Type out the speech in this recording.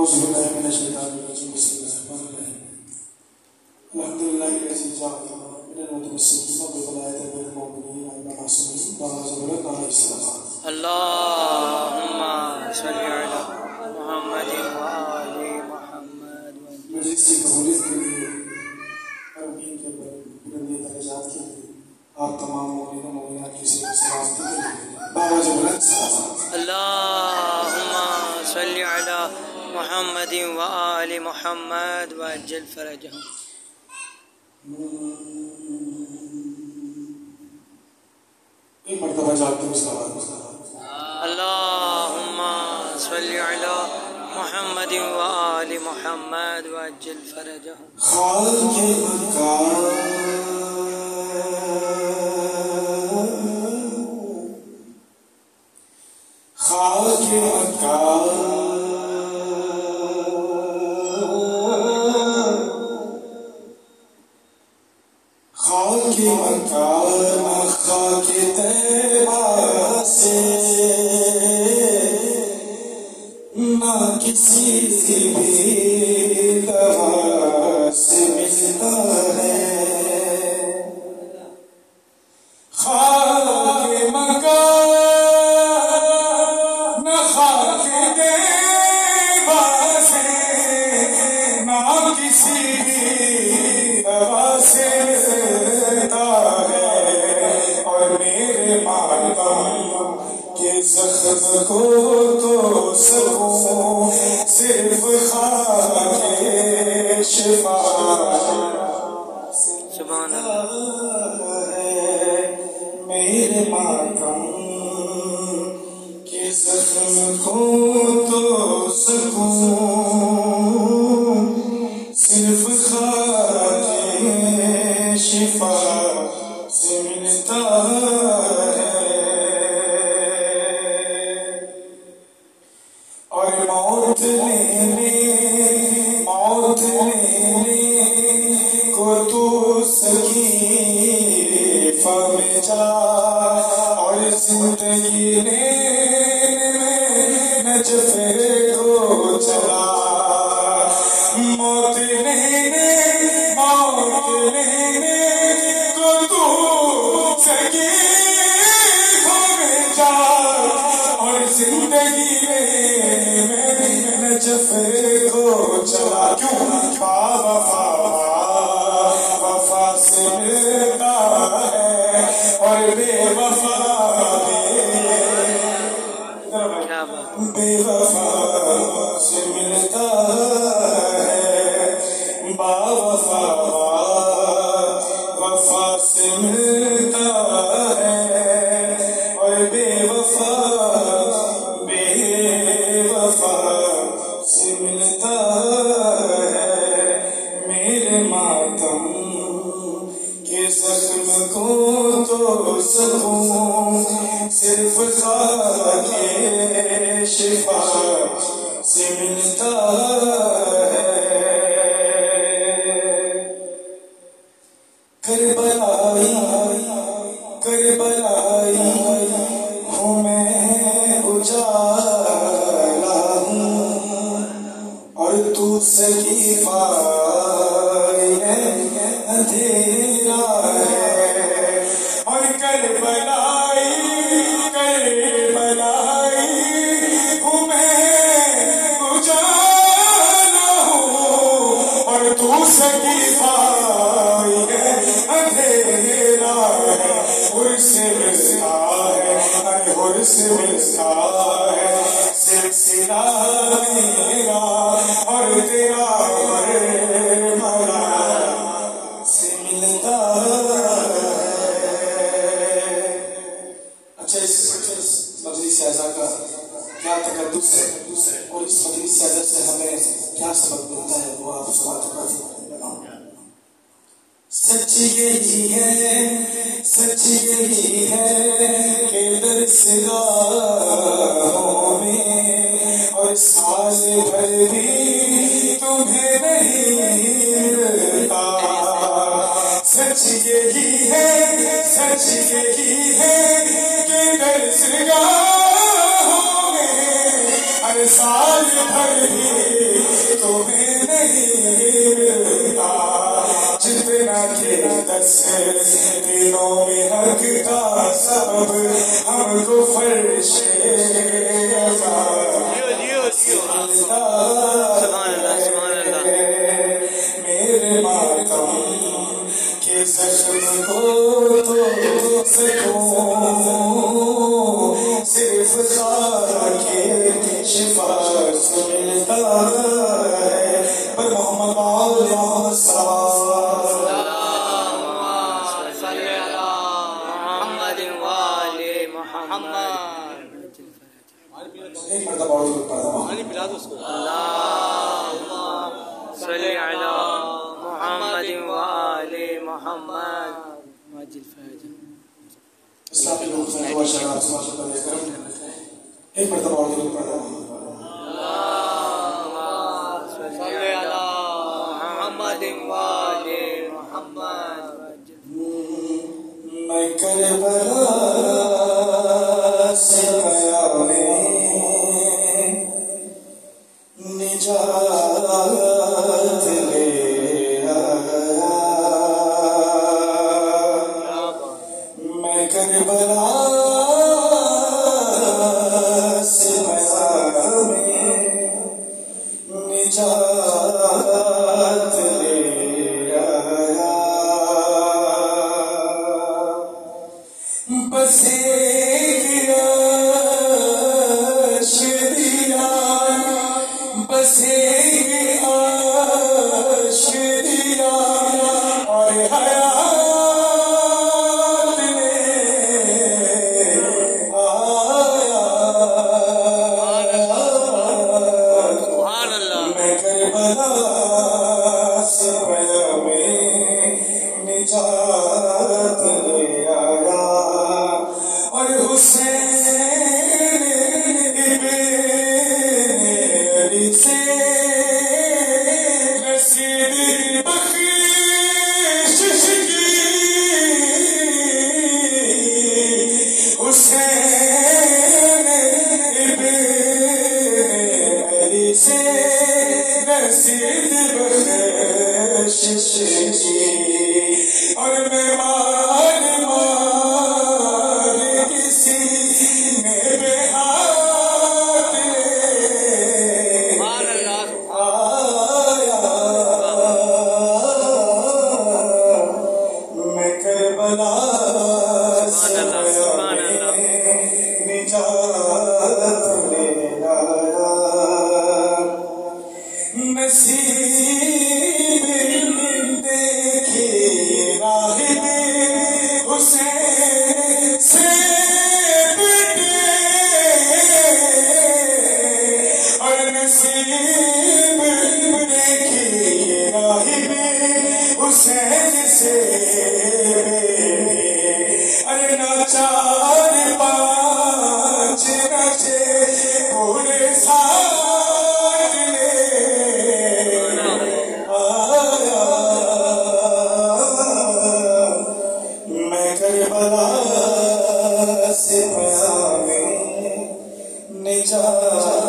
أعوذ بالله من الشيطان الرجيم بسم الله الرحمن الرحيم الحمد لله الذي جعل من المتمسكين بولاية المؤمنين المعصومين ولا زبر ولا إسراف اللهم صل على محمد وآل محمد مجلس کی قبولیت کے لیے امین کے بلندی درجات کے لیے آپ تمام مومنین و مومنات کی سلامتی کے لیے باوجہ بلند سلام اللهم صل على محمد وآل محمد وعجل فرجهم ایک مرتبہ جاتے ہیں اس کا بعد اللهم صل على محمد وآل محمد وعجل فرجهم خالق مکان خالق مکان خاک مکان خاک طیبہ سے نہ کسی بھی دوا سے ملتا ہے خاک مکان خاک طیبہ سے نہ کسی بھی دوا سے کے زخم کو تو سکوں صرف خاک شفا سبحان اللہ ہے میرے ماتم کے زخم کو تو سکوں صرف خاک شفا سے ملتا ہے اور موت لینے کو تو سکیفہ میں جا اور زندگی لینے نجف کو چلا موت لینے کو تو سکیفہ میں جا اور زندگی نجف کو چلا کیوں وفا سے ملتا ہے اور بے وفا بے وفا سے ملتا ہے با وفا وفا سے ملتا ہے اور بے وفا سے ملتا ہے میرے ماتم کے زخم کو تو سکوں صرف خاک شفا سے ملتا ہے کربلائی ہوں میں اجالا اور تو سکیفہ اندھیرا ہے اور کربلائی ہوں میں اجالا ہوں اور تو سکیفہ اندھیرا ہے ہر سے ملتا ہے ہر سے ملتا ہے سلسلہ میرا اور تیرا مرا سے ملتا ہے اچھا اس مجلس اعزا کا کیا تقدس ہے اور اس مجلس اعزا سے ہمیں کیا سبق ملتا ہے وہ آپ سماعت کریں سچ یہی ہے کہ درسگاہوں میں اور سال بھر بھی تمہیں نہیں ملتا سچ یہی ہے کہ درسگاہوں میں ہر سال بھر بھی میرے ماتم کے زخم کو تو سکون صرف خاکے شفا سے ملتا ہے پر محمد آل محمد ایک مرتبہ اور ضرور پڑھا اللهم صل على محمد وآل محمد وعجل فرجهم. اسلامی لوگ سے دعا شراب سماج کا لے کر ایک مرتبہ اور ضرور پڑھا اللهم صل على محمد وآل محمد وعجل. میں کربلا سے پیام نجات لے آیا میں کربلا سے پیام نجات لے آیا بس ایک عرش دیا بس ایک عرش دیا اور حیات لے آیا سبحان اللہ. میں کربلا سے پیام نجات لے آیا اور حسین ابن علی سے رسید بخشش کی حسین ابن علی سے رسید بخشش کی اور میں مار مار کسی نے بے ہاتھ سبحان اللہ. آیا میں کربلا سے سبحان اللہ. نجات لے آیا نصیب دیکھی راہب حسین سے بٹے اور نصیب دیکھی راہب حسین سے ارے ناچار پانچ نچے پورے ساتھ لے آیا میں کربلا سے پیام نجات